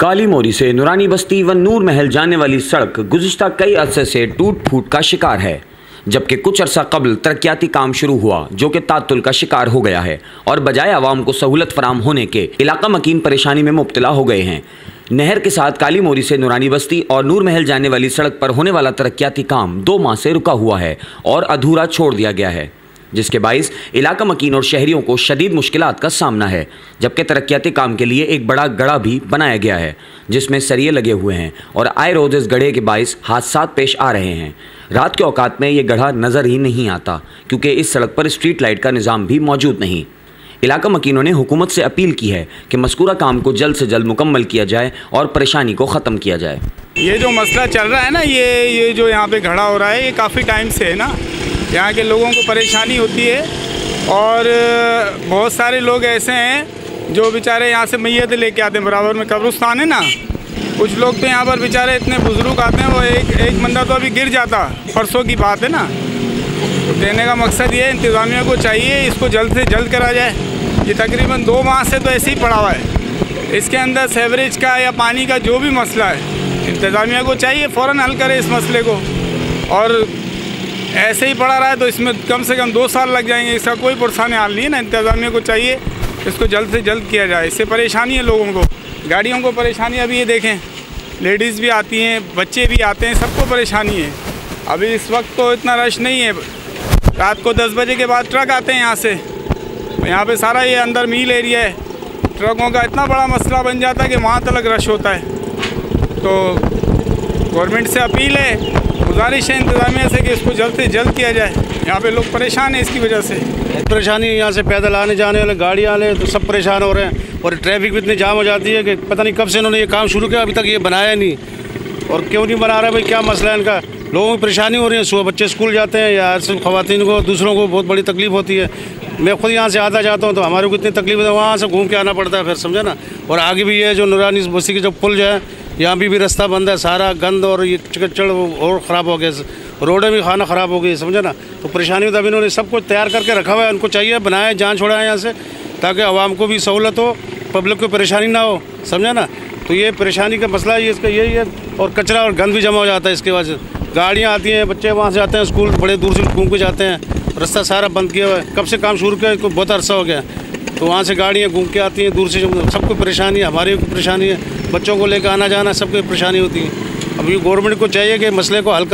काली मोरी से नूरानी बस्ती व नूर महल जाने वाली सड़क गुज़िश्ता कई अरसे से टूट फूट का शिकार है, जबकि कुछ अरसा कबल तरक्याती काम शुरू हुआ जो कि तातुल का शिकार हो गया है और बजाय आवाम को सहूलत फराम होने के इलाका मकीन परेशानी में मुब्तला हो गए हैं। नहर के साथ काली मोरी से नूरानी बस्ती और नूर महल जाने वाली सड़क पर होने वाला तरक्याती काम 2 माह से रुका हुआ है और अधूरा छोड़ दिया गया है, जिसके बाइस इलाका मकीन और शहरियों को शदीद मुश्किलात का सामना है। जबकि तरक्याती काम के लिए एक बड़ा गड़ा भी बनाया गया है जिसमें सरिये लगे हुए हैं और आए रोज इस गढ़े के बाइस हादसात पेश आ रहे हैं। रात के औकात में ये गढ़ा नज़र ही नहीं आता क्योंकि इस सड़क पर स्ट्रीट लाइट का निज़ाम भी मौजूद नहीं। इलाका मकीनों ने हुकूमत से अपील की है कि मज़कूरा काम को जल्द से जल्द मुकम्मल किया जाए और परेशानी को ख़त्म किया जाए। ये जो मसला चल रहा है ना, ये जो यहाँ पे खड़ा हो रहा है, ये काफ़ी टाइम से है ना, यहाँ के लोगों को परेशानी होती है और बहुत सारे लोग ऐसे हैं जो बेचारे यहाँ से मैयत लेके आते हैं। बराबर में कब्रिस्तान है ना, कुछ लोग तो यहाँ पर बेचारे इतने बुजुर्ग आते हैं, वो एक बंदा तो अभी गिर जाता, परसों की बात है ना। तो कहने का मकसद ये है, इंतज़ामिया को चाहिए इसको जल्द से जल्द करा जाए। ये तकरीबन 2 माह से तो ऐसे ही पड़ा हुआ है। इसके अंदर सीवरेज का या पानी का जो भी मसला है, इंतज़ामिया को चाहिए फ़ौरन हल करे इस मसले को। और ऐसे ही पड़ा रहा है तो इसमें कम से कम 2 साल लग जाएंगे, इसका कोई पुरसाने हाल नहीं है ना। इंतज़ामिया को चाहिए इसको जल्द से जल्द किया जाए। इससे परेशानी है लोगों को, गाड़ियों को परेशानी। अभी ये देखें, लेडीज़ भी आती हैं, बच्चे भी आते हैं, सबको परेशानी है। अभी इस वक्त तो इतना रश नहीं है, रात को 10 बजे के बाद ट्रक आते हैं यहाँ से। यहाँ पे सारा ये अंदर मील एरिया है, ट्रकों का इतना बड़ा मसला बन जाता है कि वहाँ तक रश होता है। तो गवर्नमेंट से अपील है, गुजारिश है इंतज़ामिया से कि इसको जल्द से जल्द किया जाए। यहाँ पे लोग परेशान हैं इसकी वजह से। परेशानी यहाँ से पैदल आने जाने वाले, गाड़ी वाले तो सब परेशान हो रहे हैं और ट्रैफिक भी इतनी जाम हो जाती है कि पता नहीं कब से इन्होंने ये काम शुरू किया, अभी तक ये बनाया नहीं। और क्यों नहीं बना रहा भाई, क्या मसला है इनका? लोगों की परेशानी हो रही है, सुबह बच्चे स्कूल जाते हैं या ख़वातीन को, दूसरों को बहुत बड़ी तकलीफ़ होती है। मैं खुद यहाँ से आता जाता हूँ तो हमारे को इतनी तकलीफ है, वहाँ से घूम के आना पड़ता है फिर, समझे ना। और आगे भी ये जो नूरानी बस्ती की जो पुल जो है, यहाँ भी रास्ता बंद है, सारा गंद और ये चिकचड़ और ख़राब हो गया, रोडें भी खाना ख़राब हो गई, समझे ना। तो परेशानी होता है। अभी इन्होंने सब कुछ तैयार करके रखा हुआ है, उनको चाहिए बनाए, जान छोड़ाएँ यहाँ से, ताकि आवाम को भी सहूलत हो, पब्लिक को परेशानी ना हो, समझे ना। तो ये परेशानी का मसला है, इसका यही है। और कचरा और गंद भी जमा हो जाता है इसके वजह से। गाड़ियाँ आती हैं, बच्चे वहाँ से जाते हैं स्कूल, बड़े दूर से घूम के जाते हैं, रास्ता सारा बंद किया हुआ है। कब से काम शुरू किया, इसको बहुत अरसा हो गया। तो वहाँ से गाड़ियाँ घूम के आती हैं दूर से, सबको परेशानी है, हमारी को परेशानी है, बच्चों को लेकर आना जाना सबको परेशानी होती है। अभी गवर्नमेंट को चाहिए कि मसले को हल कर